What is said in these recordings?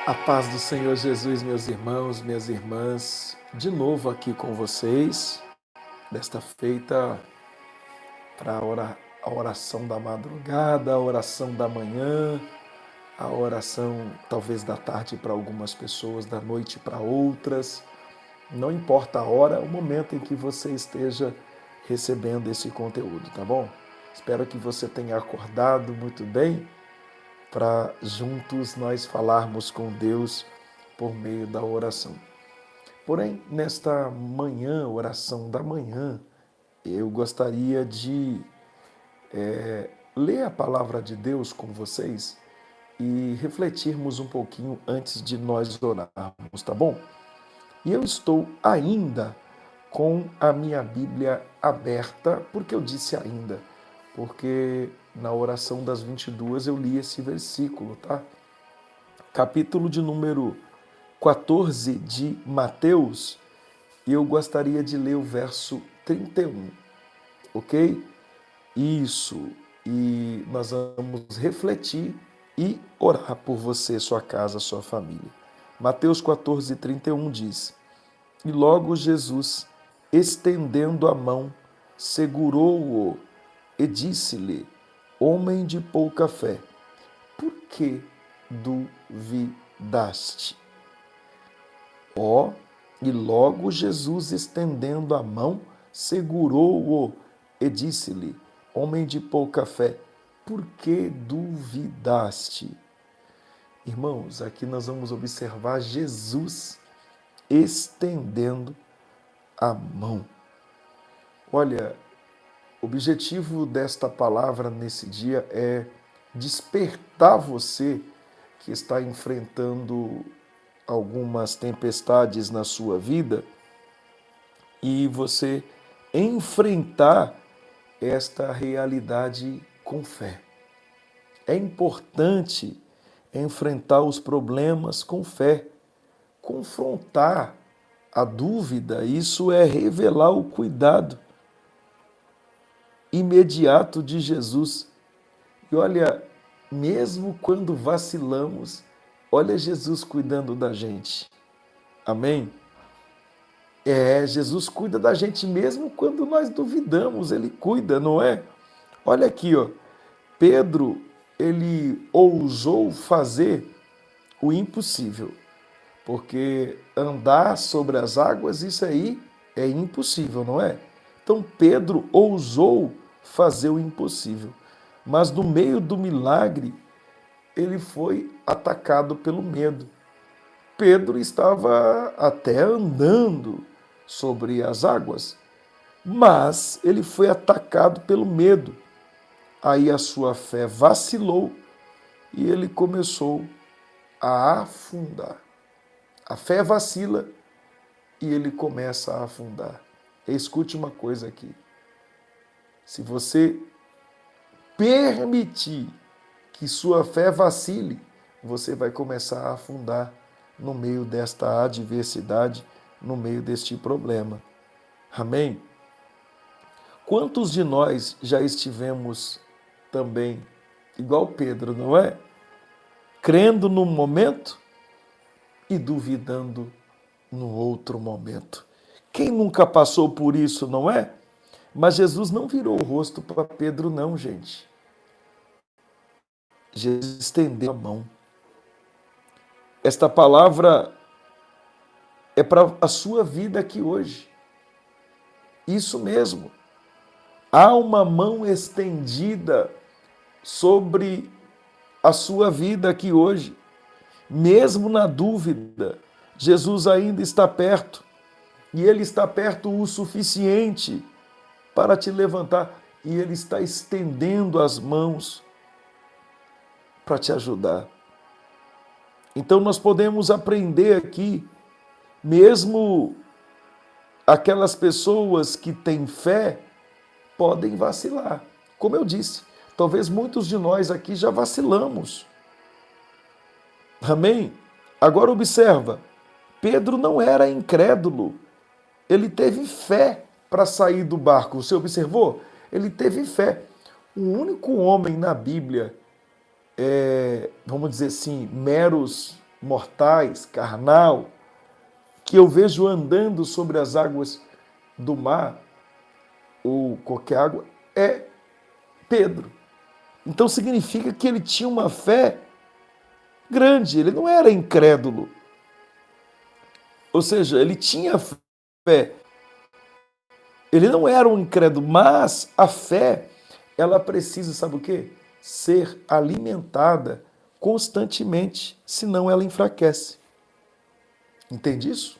A paz do Senhor Jesus, meus irmãos, minhas irmãs, de novo aqui com vocês, desta feita para a oração da madrugada, a oração da manhã, a oração talvez da tarde para algumas pessoas, da noite para outras. Não importa a hora, o momento em que você esteja recebendo esse conteúdo, tá bom? Espero que você tenha acordado muito bem para juntos nós falarmos com Deus por meio da oração. Porém, nesta manhã, oração da manhã, eu gostaria de ler a palavra de Deus com vocês e refletirmos um pouquinho antes de nós orarmos, tá bom? E eu estou ainda com a minha Bíblia aberta, porque eu disse ainda, porque na oração das 22 eu li esse versículo, tá? Capítulo de número 14 de Mateus, e eu gostaria de ler o verso 31, ok? Isso, e nós vamos refletir e orar por você, sua casa, sua família. Mateus 14, 31 diz: E logo Jesus, estendendo a mão, segurou-o e disse-lhe: Homem de pouca fé, por que duvidaste? E logo Jesus, estendendo a mão, segurou-o e disse-lhe: Homem de pouca fé, por que duvidaste? Irmãos, aqui nós vamos observar Jesus estendendo a mão. Olha, o objetivo desta palavra nesse dia é despertar você que está enfrentando algumas tempestades na sua vida e você enfrentar esta realidade com fé. É importante enfrentar os problemas com fé, confrontar a dúvida, isso é revelar o cuidado imediato de Jesus. E olha, mesmo quando vacilamos, olha Jesus cuidando da gente. Amém? Jesus cuida da gente mesmo quando nós duvidamos, Ele cuida, não é? Olha aqui, ó. Pedro, ele ousou fazer o impossível, porque andar sobre as águas, isso aí é impossível, não é? Então Pedro ousou fazer o impossível, mas no meio do milagre, ele foi atacado pelo medo. Pedro estava até andando sobre as águas, mas ele foi atacado pelo medo. Aí a sua fé vacilou e ele começou a afundar. A fé vacila e ele começa a afundar. Escute uma coisa aqui. Se você permitir que sua fé vacile, você vai começar a afundar no meio desta adversidade, no meio deste problema. Amém? Quantos de nós já estivemos também, igual Pedro, não é? Crendo num momento e duvidando no outro momento. Quem nunca passou por isso, não é? Mas Jesus não virou o rosto para Pedro, não, gente. Jesus estendeu a mão. Esta palavra é para a sua vida aqui hoje. Isso mesmo. Há uma mão estendida sobre a sua vida aqui hoje. Mesmo na dúvida, Jesus ainda está perto. E Ele está perto o suficiente para te levantar. E Ele está estendendo as mãos para te ajudar. Então nós podemos aprender aqui, mesmo aquelas pessoas que têm fé, podem vacilar. Como eu disse, talvez muitos de nós aqui já vacilamos. Amém? Agora observa, Pedro não era incrédulo. Ele teve fé para sair do barco. Você observou? Ele teve fé. O único homem na Bíblia, vamos dizer assim, meros mortais, carnal, que eu vejo andando sobre as águas do mar, ou qualquer água, é Pedro. Então significa que ele tinha uma fé grande, ele não era incrédulo. Ou seja, ele tinha fé. Ele não era um incrédulo, mas a fé, ela precisa, sabe o quê? Ser alimentada constantemente, senão ela enfraquece. Entende isso?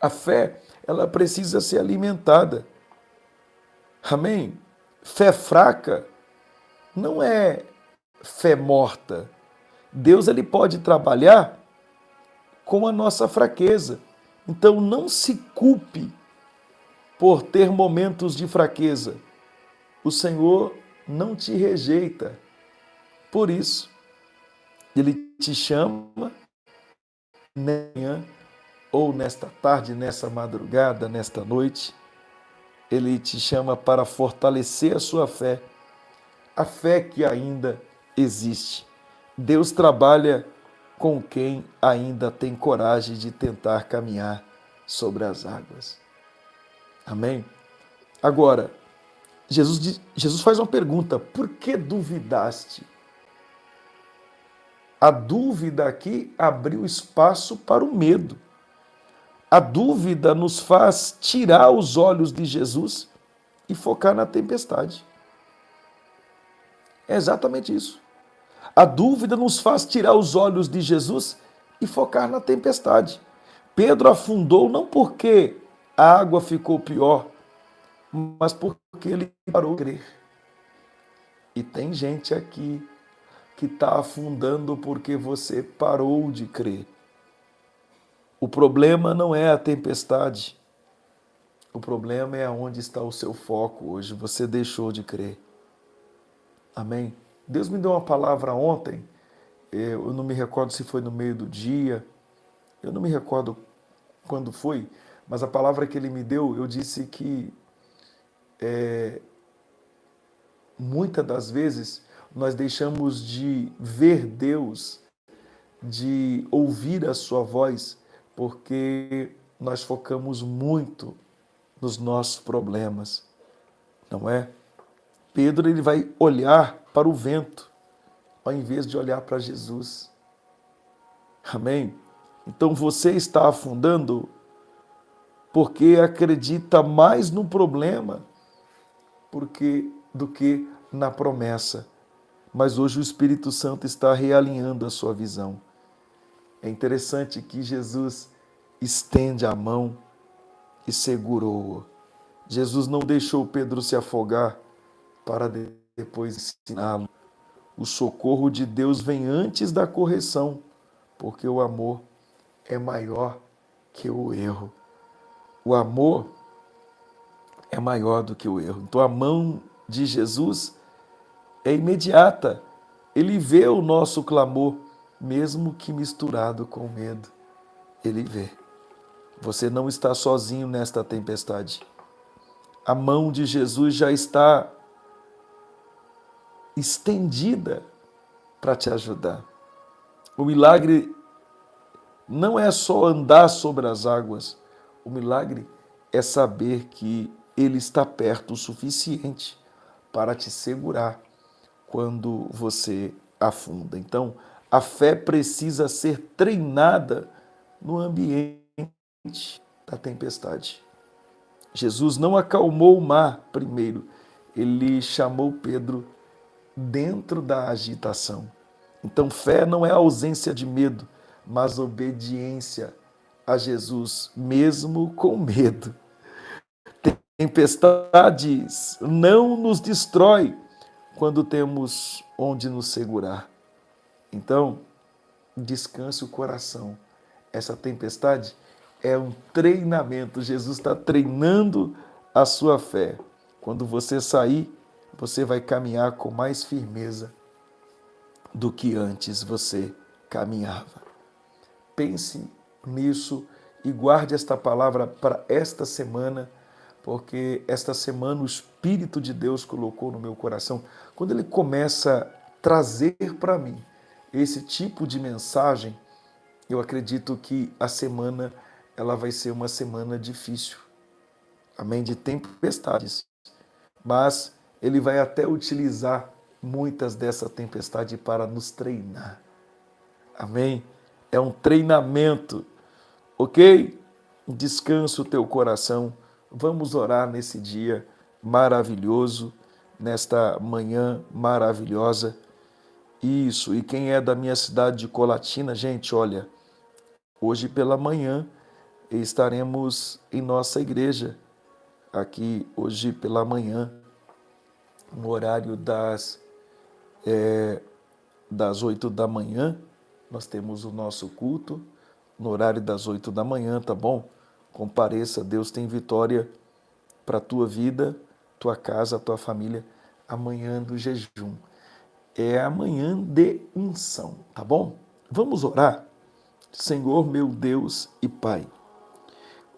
A fé, ela precisa ser alimentada. Amém? Fé fraca não é fé morta. Deus ele pode trabalhar com a nossa fraqueza. Então não se culpe por ter momentos de fraqueza. O Senhor não te rejeita. Por isso, Ele te chama manhã ou nesta tarde, nessa madrugada, nesta noite. Ele te chama para fortalecer a sua fé, a fé que ainda existe. Deus trabalha com quem ainda tem coragem de tentar caminhar sobre as águas. Amém? Agora, Jesus faz uma pergunta: por que duvidaste? A dúvida aqui abriu espaço para o medo. A dúvida nos faz tirar os olhos de Jesus e focar na tempestade. É exatamente isso. A dúvida nos faz tirar os olhos de Jesus e focar na tempestade. Pedro afundou não porque a água ficou pior, mas porque ele parou de crer. E tem gente aqui que está afundando porque você parou de crer. O problema não é a tempestade. O problema é onde está o seu foco hoje. Você deixou de crer. Amém? Deus me deu uma palavra ontem. Eu não me recordo se foi no meio do dia. Eu não me recordo quando foi. Mas a palavra que ele me deu, eu disse que muitas das vezes nós deixamos de ver Deus, de ouvir a sua voz, porque nós focamos muito nos nossos problemas, não é? Pedro ele vai olhar para o vento, ao invés de olhar para Jesus. Amém? Então você está afundando porque acredita mais no problema do que na promessa. Mas hoje o Espírito Santo está realinhando a sua visão. É interessante que Jesus estende a mão e segurou-o. Jesus não deixou Pedro se afogar para depois ensiná-lo. O socorro de Deus vem antes da correção, porque o amor é maior que o erro. O amor é maior do que o erro. Então a mão de Jesus é imediata. Ele vê o nosso clamor, mesmo que misturado com medo. Ele vê. Você não está sozinho nesta tempestade. A mão de Jesus já está estendida para te ajudar. O milagre não é só andar sobre as águas. O milagre é saber que Ele está perto o suficiente para te segurar quando você afunda. Então, a fé precisa ser treinada no ambiente da tempestade. Jesus não acalmou o mar primeiro, ele chamou Pedro dentro da agitação. Então, fé não é ausência de medo, mas obediência a Jesus, mesmo com medo. Tempestades não nos destrói quando temos onde nos segurar. Então, descanse o coração. Essa tempestade é um treinamento. Jesus está treinando a sua fé. Quando você sair, você vai caminhar com mais firmeza do que antes você caminhava. Pense nisso e guarde esta palavra para esta semana, porque esta semana o Espírito de Deus colocou no meu coração. Quando Ele começa a trazer para mim esse tipo de mensagem, Eu acredito que a semana ela vai ser uma semana difícil, amém, de tempestades, mas ele vai até utilizar muitas dessa tempestade para nos treinar, amém? É um treinamento, ok? Descansa o teu coração. Vamos orar nesse dia maravilhoso, nesta manhã maravilhosa. Isso, e quem é da minha cidade de Colatina, gente, olha, hoje pela manhã estaremos em nossa igreja, aqui hoje pela manhã, no horário das 8 da manhã, nós temos o nosso culto, no horário das 8 da manhã, tá bom? Compareça, Deus tem vitória para a tua vida, tua casa, tua família, amanhã do jejum. É amanhã de unção, tá bom? Vamos orar? Senhor meu Deus e Pai,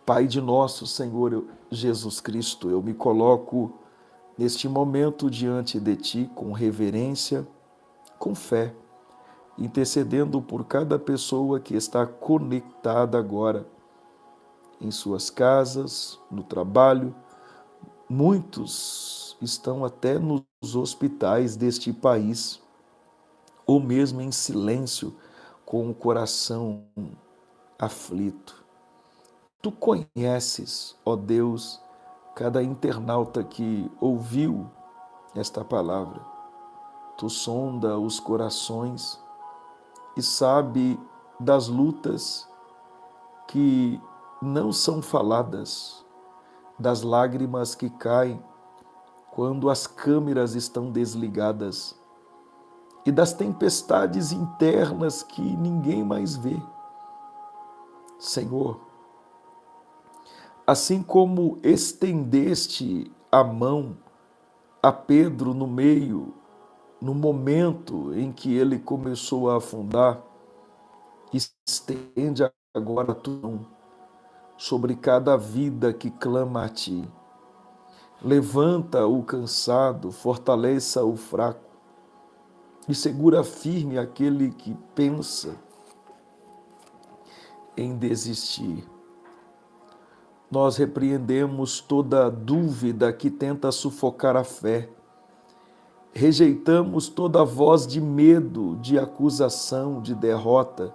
Pai de nosso Senhor Jesus Cristo, eu me coloco neste momento diante de Ti com reverência, com fé, intercedendo por cada pessoa que está conectada agora em suas casas, no trabalho. Muitos estão até nos hospitais deste país, ou mesmo em silêncio, com o coração aflito. Tu conheces, ó Deus, cada internauta que ouviu esta palavra. Tu sonda os corações e sabe das lutas que não são faladas, das lágrimas que caem quando as câmeras estão desligadas e das tempestades internas que ninguém mais vê. Senhor, assim como estendeste a mão a Pedro no momento em que ele começou a afundar, estende agora a tua mão sobre cada vida que clama a ti. Levanta o cansado, fortaleça o fraco e segura firme aquele que pensa em desistir. Nós repreendemos toda dúvida que tenta sufocar a fé. Rejeitamos toda voz de medo, de acusação, de derrota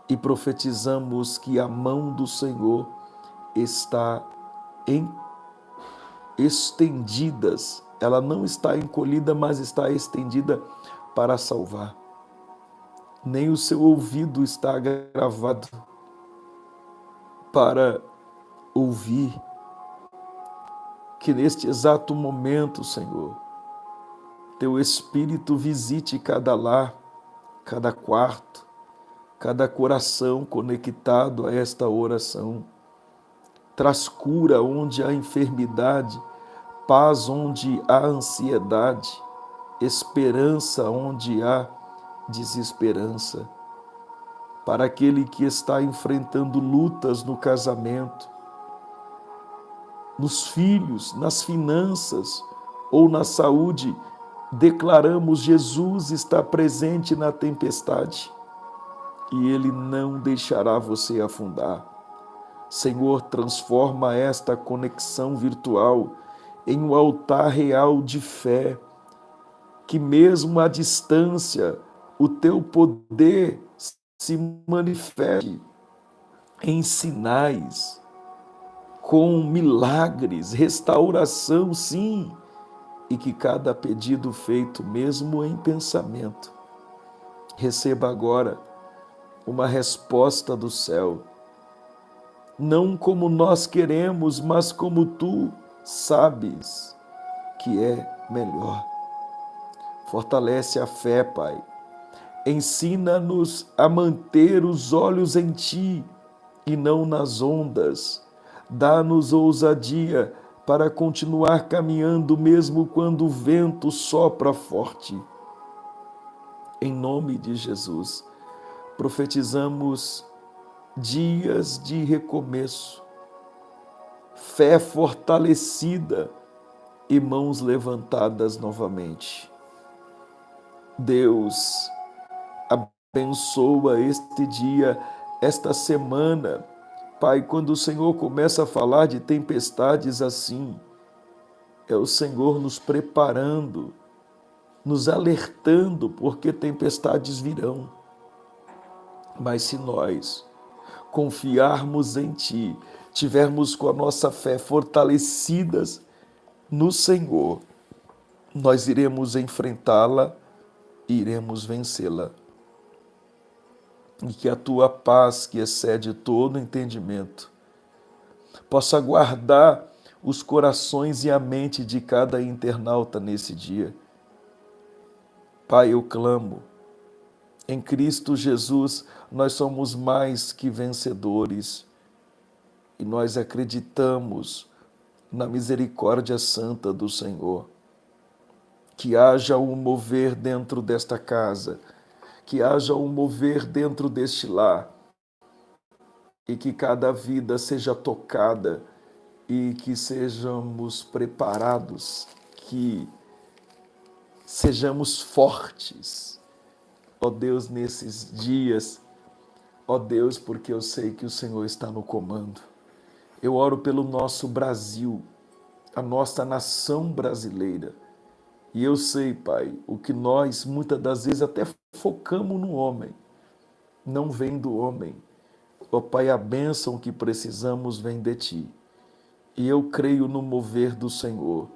e profetizamos que a mão do Senhor está estendidas. Ela não está encolhida, mas está estendida para salvar. Nem o seu ouvido está gravado para ouvir. Que neste exato momento, Senhor, teu Espírito visite cada lar, cada quarto, cada coração conectado a esta oração. Traz cura onde há enfermidade, paz onde há ansiedade, esperança onde há desesperança. Para aquele que está enfrentando lutas no casamento, nos filhos, nas finanças ou na saúde, declaramos: Jesus está presente na tempestade e Ele não deixará você afundar. Senhor, transforma esta conexão virtual em um altar real de fé, que mesmo à distância o teu poder se manifeste em sinais, com milagres, restauração, sim, e que cada pedido feito, mesmo em pensamento, receba agora uma resposta do céu, não como nós queremos, mas como tu sabes que é melhor. Fortalece a fé, Pai. Ensina-nos a manter os olhos em ti e não nas ondas. Dá-nos ousadia para continuar caminhando mesmo quando o vento sopra forte. Em nome de Jesus, profetizamos dias de recomeço, fé fortalecida e mãos levantadas novamente. Deus, abençoa este dia esta semana, Pai, quando o Senhor começa a falar de tempestades assim, é o Senhor nos preparando, nos alertando, porque tempestades virão. Mas se nós confiarmos em Ti, tivermos com a nossa fé fortalecidas no Senhor, nós iremos enfrentá-la e iremos vencê-la. E que a Tua paz, que excede todo entendimento, possa guardar os corações e a mente de cada internauta nesse dia. Pai, eu clamo, em Cristo Jesus nós somos mais que vencedores e nós acreditamos na misericórdia santa do Senhor. Que haja um mover dentro desta casa, que haja um mover dentro deste lar e que cada vida seja tocada e que sejamos preparados, que sejamos fortes, ó Deus, nesses dias, ó Deus, porque eu sei que o Senhor está no comando. Eu oro pelo nosso Brasil, a nossa nação brasileira, e eu sei, Pai, o que nós muitas das vezes até focamos no homem, não vem do homem. Ó Pai, a bênção que precisamos vem de Ti. E eu creio no mover do Senhor.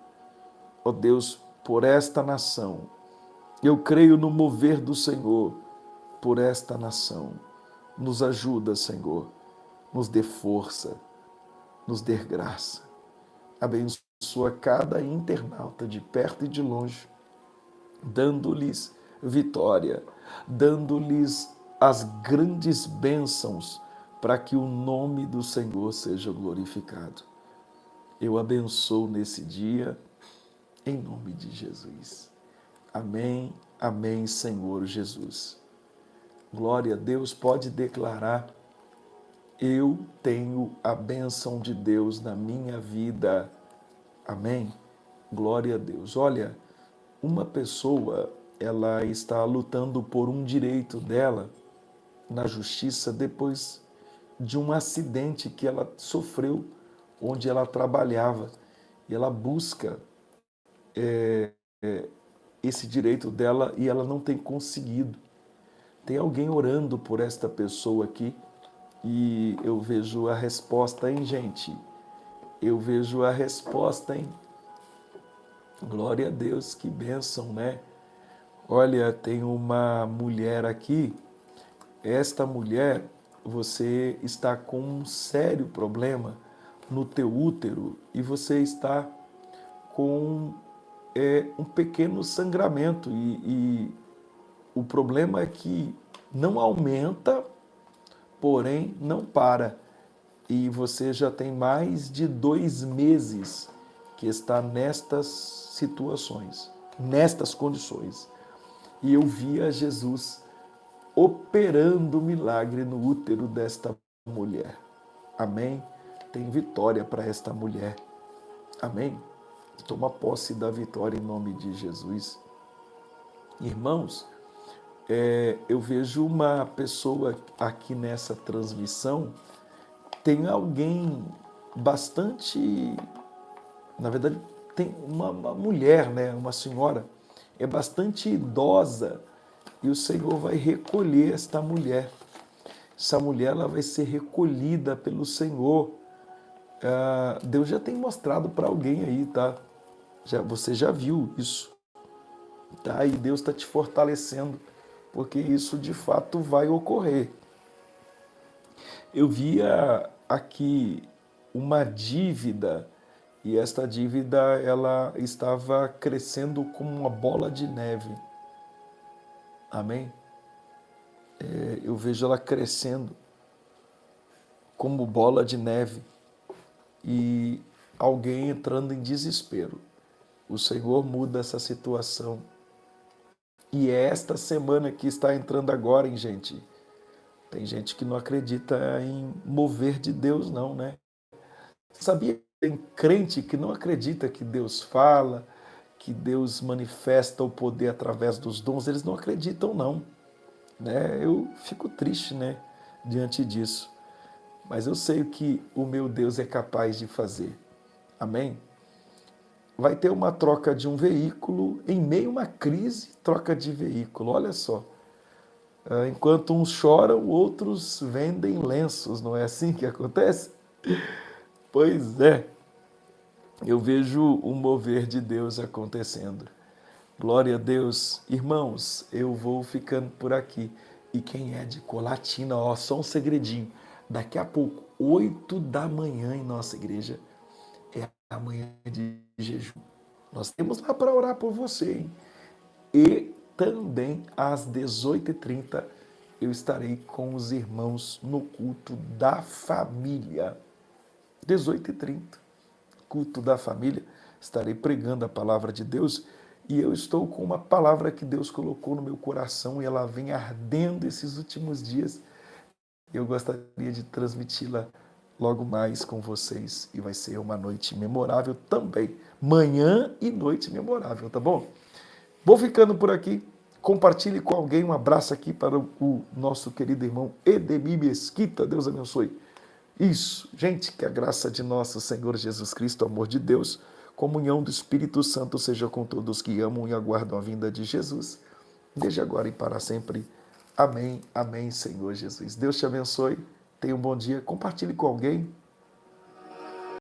Ó Deus, por esta nação. Eu creio no mover do Senhor por esta nação. Nos ajuda, Senhor. Nos dê força. Nos dê graça. Abençoa cada internauta de perto e de longe, dando-lhes vitória, dando-lhes as grandes bênçãos para que o nome do Senhor seja glorificado. Eu abençoo nesse dia, em nome de Jesus. Amém, amém, Senhor Jesus. Glória a Deus, pode declarar: eu tenho a bênção de Deus na minha vida. Amém? Glória a Deus. Olha, uma pessoa, ela está lutando por um direito dela na justiça depois de um acidente que ela sofreu onde ela trabalhava. E ela busca esse direito dela e ela não tem conseguido. Tem alguém orando por esta pessoa aqui e eu vejo a resposta, hein, gente? Eu vejo a resposta, hein? Glória a Deus, que bênção, né? Olha, tem uma mulher aqui. Esta mulher, você está com um sério problema no teu útero e você está com um pequeno sangramento e o problema é que não aumenta, porém não para. E você já tem mais de 2 meses que está nestas situações, nestas condições. E eu via Jesus operando milagre no útero desta mulher. Amém? Tem vitória para esta mulher. Amém? Toma posse da vitória em nome de Jesus. Irmãos, eu vejo uma pessoa aqui nessa transmissão, tem alguém bastante, na verdade, tem uma mulher, né, uma senhora, é bastante idosa, e o Senhor vai recolher esta mulher. Essa mulher ela vai ser recolhida pelo Senhor. Deus já tem mostrado para alguém aí, tá? Você já viu isso, tá? E Deus está te fortalecendo, porque isso de fato vai ocorrer. Eu via aqui uma dívida, e esta dívida ela estava crescendo como uma bola de neve. Amém? Eu vejo ela crescendo como bola de neve e alguém entrando em desespero. O Senhor muda essa situação. E é esta semana que está entrando agora, hein, gente? Tem gente que não acredita em mover de Deus, não, né? Sabia que tem crente que não acredita que Deus fala, que Deus manifesta o poder através dos dons? Eles não acreditam, não. Né? Eu fico triste, né? diante disso. Mas eu sei o que o meu Deus é capaz de fazer. Amém? Vai ter uma troca de um veículo em meio a uma crise, troca de veículo. Olha só. Enquanto uns choram, outros vendem lenços. Não é assim que acontece? Pois é. Eu vejo o mover de Deus acontecendo. Glória a Deus. Irmãos, eu vou ficando por aqui. E quem é de Colatina, ó, só um segredinho. Daqui a pouco, 8 da manhã em nossa igreja, é a manhã de jejum. Nós temos lá para orar por você, hein? E também às 18h30 eu estarei com os irmãos no culto da família. 18h30, culto da família. Estarei pregando a palavra de Deus e eu estou com uma palavra que Deus colocou no meu coração e ela vem ardendo esses últimos dias. Eu gostaria de transmiti-la logo mais com vocês e vai ser uma noite memorável também. Manhã e noite memorável, tá bom? Vou ficando por aqui. Compartilhe com alguém. Um abraço aqui para o nosso querido irmão Edemir Mesquita. Deus abençoe. Isso, gente, que a graça de nosso Senhor Jesus Cristo, o amor de Deus, comunhão do Espírito Santo seja com todos que amam e aguardam a vinda de Jesus, desde agora e para sempre. Amém, amém, Senhor Jesus. Deus te abençoe. Tenha um bom dia. Compartilhe com alguém.